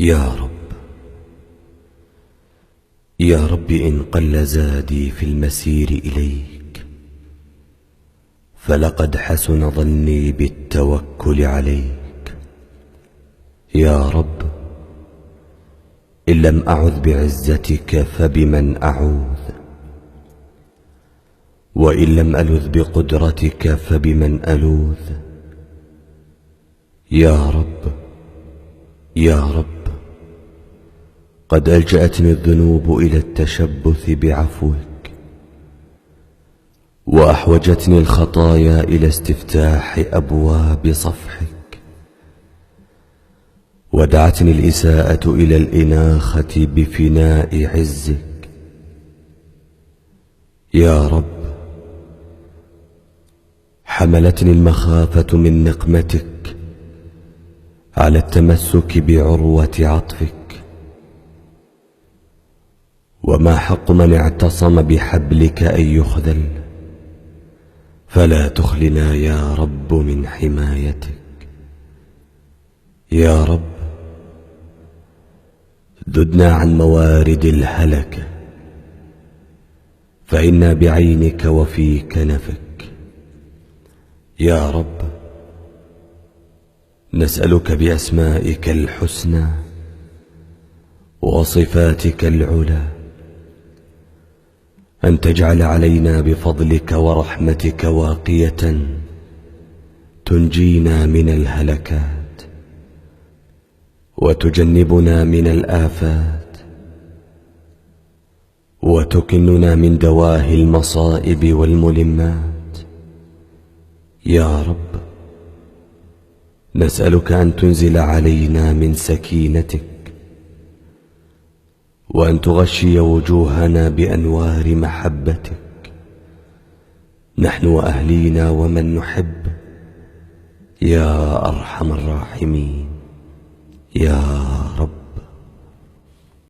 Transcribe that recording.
يا رب، يا رب إن قل زادي في المسير إليك، فلقد حسن ظني بالتوكل عليك. يا رب، إن لم أعذ بعزتك فبمن أعوذ، وإن لم ألذ بقدرتك فبمن ألوذ. يا رب، يا رب، قد ألجأتني الذنوب إلى التشبث بعفوك، وأحوجتني الخطايا إلى استفتاح أبواب صفحك، ودعتني الإساءة إلى الإناخة بفناء عزك. يا رب، حملتني المخافة من نقمتك على التمسك بعروة عطفك، وما حق من اعتصم بحبلك أن يخذل، فلا تخلنا يا رب من حمايتك. يا رب، ذدنا عن موارد الهلكة، فإنا بعينك وفيك نفك. يا رب، نسألك بأسمائك الحسنى وصفاتك العلى أن تجعل علينا بفضلك ورحمتك واقية تنجينا من الهلكات وتجنبنا من الآفات وتكننا من دواهي المصائب والملمات. يا رب، نسألك أن تنزل علينا من سكينتك، وأن تغشي وجوهنا بأنوار محبتك، نحن وأهلينا ومن نحب، يا أرحم الراحمين. يا رب.